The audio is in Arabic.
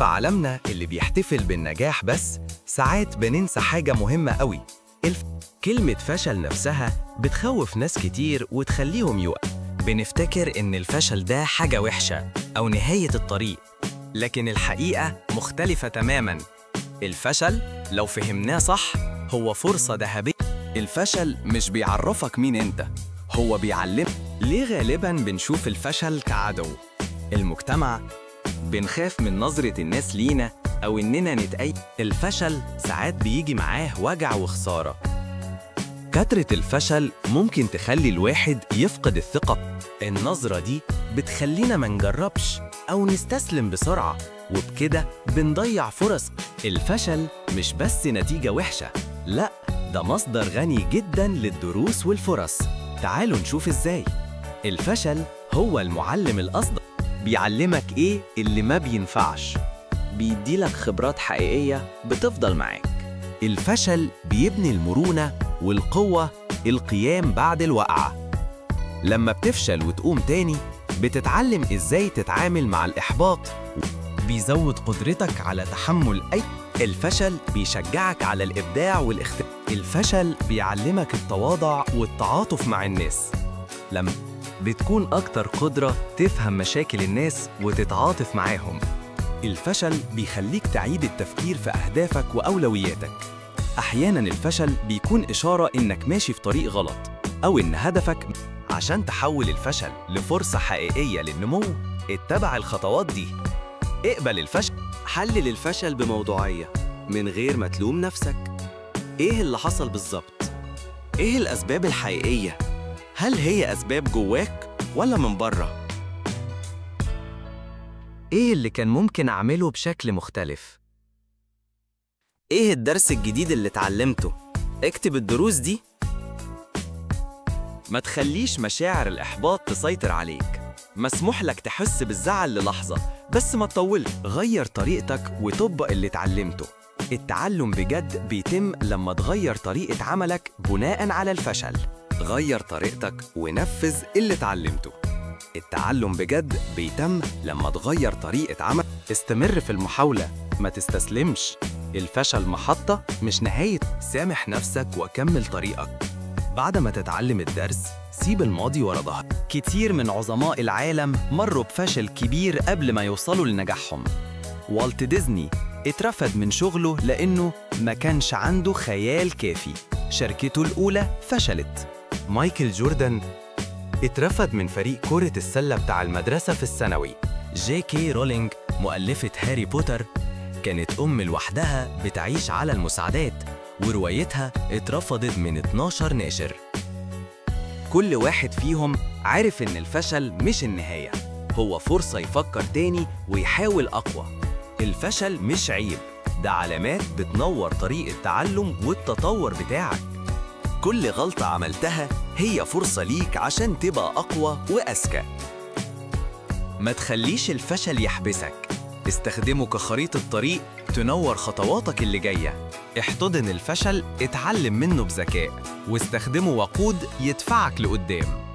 في عالمنا اللي بيحتفل بالنجاح بس ساعات بننسى حاجة مهمة قوي. كلمة فشل نفسها بتخوف ناس كتير وتخليهم يوقفوا. بنفتكر إن الفشل ده حاجة وحشة أو نهاية الطريق، لكن الحقيقة مختلفة تماماً. الفشل لو فهمناه صح هو فرصة ذهبية. الفشل مش بيعرفك مين أنت، هو بيعلمك. ليه غالباً بنشوف الفشل كعدو؟ المجتمع بنخاف من نظرة الناس لينا أو إننا نتأيد. الفشل ساعات بيجي معاه وجع وخسارة. كترة الفشل ممكن تخلي الواحد يفقد الثقة. النظرة دي بتخلينا ما نجربش أو نستسلم بسرعة، وبكده بنضيع فرص. الفشل مش بس نتيجة وحشة، لأ، ده مصدر غني جداً للدروس والفرص. تعالوا نشوف إزاي. الفشل هو المعلم الأصدق. بيعلمك إيه اللي ما بينفعش، بيديلك خبرات حقيقية بتفضل معاك. الفشل بيبني المرونة والقوة، القيام بعد الوقعة. لما بتفشل وتقوم تاني بتتعلم إزاي تتعامل مع الإحباط، بيزود قدرتك على تحمل أي. الفشل بيشجعك على الإبداع والاختلاف. الفشل بيعلمك التواضع والتعاطف مع الناس. لما بتكون أكتر قدرة تفهم مشاكل الناس وتتعاطف معاهم. الفشل بيخليك تعيد التفكير في أهدافك وأولوياتك. أحياناً الفشل بيكون إشارة إنك ماشي في طريق غلط أو إن هدفك. عشان تحول الفشل لفرصة حقيقية للنمو، اتبع الخطوات دي. اقبل الفشل. حلل الفشل بموضوعية من غير ما تلوم نفسك. إيه اللي حصل بالظبط؟ إيه الأسباب الحقيقية؟ هل هي أسباب جواك ولا من بره؟ إيه اللي كان ممكن أعمله بشكل مختلف؟ إيه الدرس الجديد اللي اتعلمته؟ اكتب الدروس دي. ما تخليش مشاعر الإحباط تسيطر عليك. مسموح لك تحس بالزعل للحظة، بس ما تطولش. غير طريقتك وطبق اللي اتعلمته. التعلم بجد بيتم لما تغير طريقة عملك بناءً على الفشل. غير طريقتك ونفذ اللي اتعلمته. التعلم بجد بيتم لما تغير طريقة عمل. استمر في المحاولة، ما تستسلمش. الفشل محطة مش نهاية. سامح نفسك وكمل طريقك. بعد ما تتعلم الدرس سيب الماضي ورا ظهرك. كتير من عظماء العالم مروا بفشل كبير قبل ما يوصلوا لنجاحهم. والت ديزني اترفد من شغله لأنه ما كانش عنده خيال كافي. شركته الأولى فشلت. مايكل جوردن اترفد من فريق كرة السلة بتاع المدرسة في الثانوي. جي كي رولينج مؤلفة هاري بوتر كانت لوحدها بتعيش على المساعدات، وروايتها اترفضت من 12 ناشر. كل واحد فيهم عارف إن الفشل مش النهاية، هو فرصة يفكر تاني ويحاول أقوى. الفشل مش عيب، ده علامات بتنور طريق التعلم والتطور بتاعك. كل غلطة عملتها هي فرصة ليك عشان تبقى أقوى وأذكى. ما تخليش الفشل يحبسك، استخدمه كخريطة طريق تنور خطواتك اللي جاية. احتضن الفشل، اتعلم منه بذكاء، واستخدمه وقود يدفعك لقدام.